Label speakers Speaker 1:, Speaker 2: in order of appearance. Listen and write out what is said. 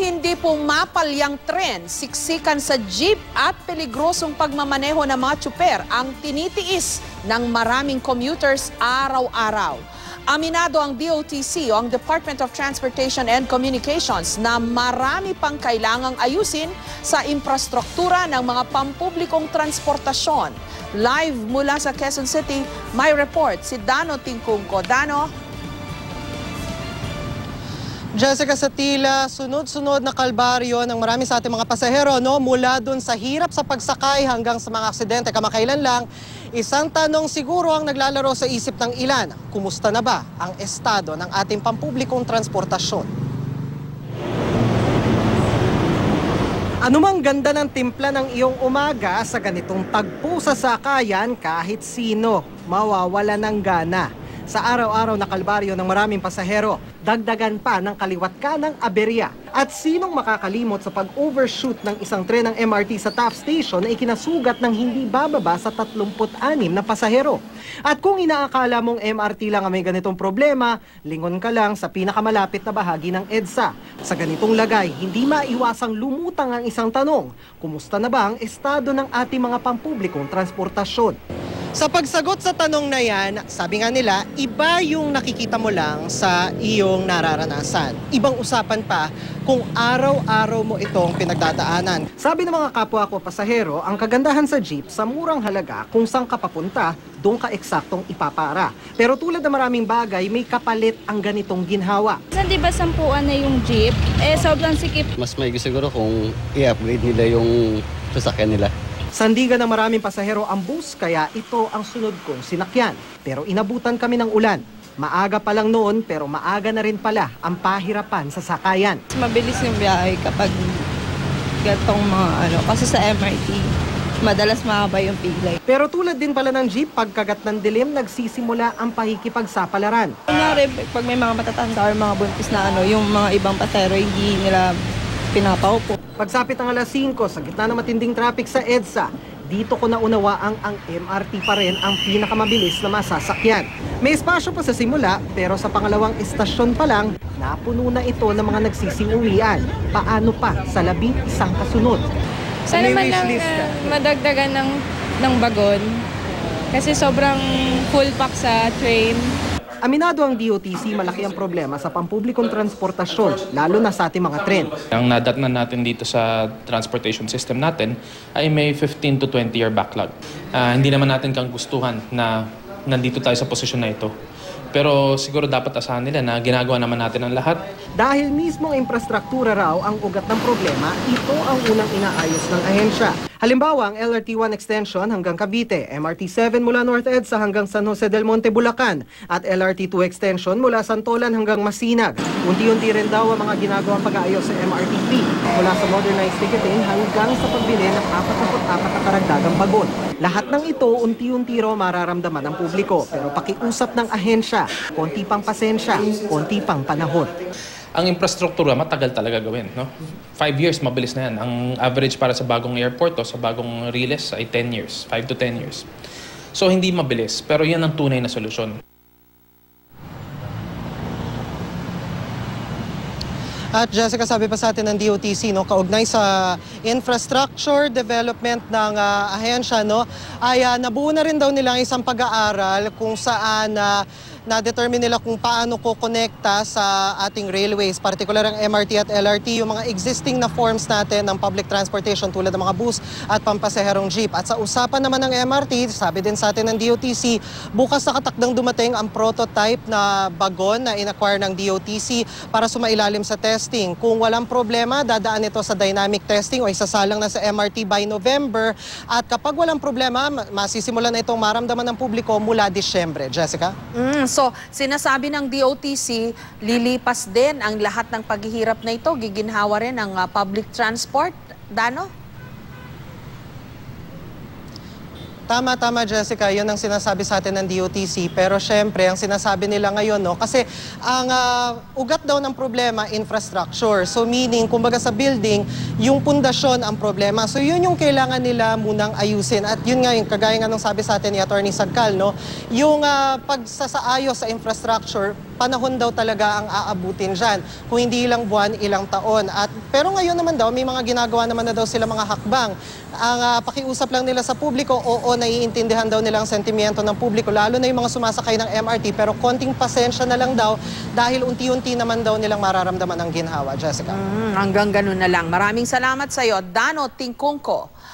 Speaker 1: hindi pumapalyang tren, siksikan sa jeep at peligrosong pagmamaneho ng mga tsuper ang tinitiis ng maraming commuters araw-araw. Aminado ang DOTC o ang Department of Transportation and Communications na marami pang kailangang ayusin sa infrastruktura ng mga pampublikong transportasyon. Live mula sa Quezon City, may report si Dano Tingkungko. Dano?
Speaker 2: Jessica, sa tila, sunod-sunod na kalbaryo ng marami sa ating mga pasahero, no? Mula dun sa hirap sa pagsakay hanggang sa mga aksidente kamakailan lang, isang tanong siguro ang naglalaro sa isip ng ilan. Kumusta na ba ang estado ng ating pampublikong transportasyon? Anumang ganda ng timpla ng iyong umaga sa ganitong tagpo sa sakayan, kahit sino mawawala ng gana. Sa araw-araw na kalbaryo ng maraming pasahero, dagdagan pa ng kaliwat kanang aberya. At sinong makakalimot sa pag-overshoot ng isang tren ng MRT sa Taft Station na ikinasugat ng hindi bababa sa 36 na pasahero. At kung inaakala mong MRT lang ang may ganitong problema, lingon ka lang sa pinakamalapit na bahagi ng EDSA. Sa ganitong lagay, hindi maiwasang lumutang ang isang tanong, kumusta na ba ang estado ng ating mga pampublikong transportasyon? Sa pagsagot sa tanong na yan, sabi nga nila, iba yung nakikita mo lang sa iyong nararanasan. Ibang usapan pa kung araw-araw mo itong pinagdadaanan. Sabi ng mga kapwa ko pasahero, ang kagandahan sa jeep, sa murang halaga, kung saan ka papunta, doon ka eksaktong ipapara. Pero tulad ng maraming bagay, may kapalit ang ganitong ginhawa.
Speaker 3: Di ba 10 na yung jeep? Sobrang sikip.
Speaker 4: Mas maigi siguro kung i-upgrade nila yung sasakyan nila.
Speaker 2: Sandigan ng maraming pasahero ang bus, kaya ito ang sunod kong sinakyan. Pero inabutan kami ng ulan. Maaga pa lang noon, pero maaga na rin pala ang pahirapan sa sakayan.
Speaker 3: Mabilis yung biyahe kapag gatong mga kasi sa MRT, madalas mahaba yung pigay.
Speaker 2: Pero tulad din pala ng jeep, pagkagat ng dilim, nagsisimula ang pakikipagsapalaran.
Speaker 3: Kunyari, pag may mga matatanda or mga buntis na yung mga ibang pasahero, hindi nila pinapaupo.
Speaker 2: Pagsapit ng alas 5, sa gitna ng matinding traffic sa EDSA, dito ko naunawaang ang MRT pa rin ang pinakamabilis na masasakyan. May espasyo pa sa simula, pero sa pangalawang estasyon pa lang, napuno na ito ng mga nagsisiuwian. Paano pa sa 11 kasunod?
Speaker 3: Sana man lang madagdagan ng bagon kasi sobrang full pack sa train.
Speaker 2: Aminado ang DOTC, malaki ang problema sa pampublikong transportasyon, lalo na sa ating mga tren.
Speaker 5: Ang nadatnan natin dito sa transportation system natin ay may 15 to 20 year backlog. Hindi naman natin kang gustuhan na nandito tayo sa posisyon na ito. Pero siguro dapat asahan nila na ginagawa naman natin ang lahat.
Speaker 2: Dahil mismong infrastruktura raw ang ugat ng problema, ito ang unang inaayos ng ahensya. Halimbawa, ang LRT 1 extension hanggang Cavite, MRT 7 mula North EDSA hanggang San Jose del Monte, Bulacan, at LRT 2 extension mula Santolan hanggang Masinag. Unti-unti rin daw ang mga ginagawang pag-aayos sa MRT-P mula sa modernized ticketing hanggang sa pagbili ng 44 na karagdagang bagon. Lahat ng ito, unti-unti raw mararamdaman ng publiko. Pero pakiusap ng ahensya, konti pang pasensya, konti pang panahon.
Speaker 5: Ang infrastruktura matagal talaga gawin, no? 5 years mabilis na yan. Ang average para sa bagong airport o sa bagong Riles ay 10 years, 5 to 10 years. So hindi mabilis, pero yan ang tunay na solusyon.
Speaker 2: At Jessica, sabi pa sa atin ng DOTC, no, kaugnay sa infrastructure development ng ahensya, no, ay nabuo na rin daw nila isang pag-aaral kung saan na-determine nila kung paano ko konekta sa ating railways, particular ang MRT at LRT, yung mga existing na forms natin ng public transportation tulad ng mga bus at pampasaherong jeep. At sa usapan naman ng MRT, sabi din sa atin ng DOTC, bukas nakatakdang dumating ang prototype na bagon na in-acquire ng DOTC para sumailalim sa testing. Kung walang problema, dadaan ito sa dynamic testing o isasalang na sa MRT by November. At kapag walang problema, masisimulan na itong maramdaman ng publiko mula Disyembre. Jessica?
Speaker 1: So, sinasabi ng DOTC, lilipas din ang lahat ng paghihirap na ito, giginhawa rin ang public transport. Dano?
Speaker 2: Tama, Jessica. Yun ang sinasabi sa atin ng DOTC. Pero syempre, ang sinasabi nila ngayon, no, kasi ang ugat daw ng problema, infrastructure. So meaning, kumbaga sa building, yung pundasyon ang problema. So yun yung kailangan nila munang ayusin. At yun nga, yung kagaya nga nung sabi sa atin ni Attorney Sagcal, no, yung pagsasaayos sa infrastructure, panahon daw talaga ang aabutin dyan. Kung hindi ilang buwan, ilang taon. Pero ngayon naman daw, may mga ginagawa naman na daw sila mga hakbang. Ang pakiusap lang nila sa publiko, oo, naiintindihan daw nila ang sentimiento ng publiko, lalo na yung mga sumasakay ng MRT, pero konting pasensya na lang daw dahil unti-unti naman daw nilang mararamdaman ang ginhawa. Jessica.
Speaker 1: Hanggang ganun na lang. Maraming salamat sa iyo, Dano Tingkungko.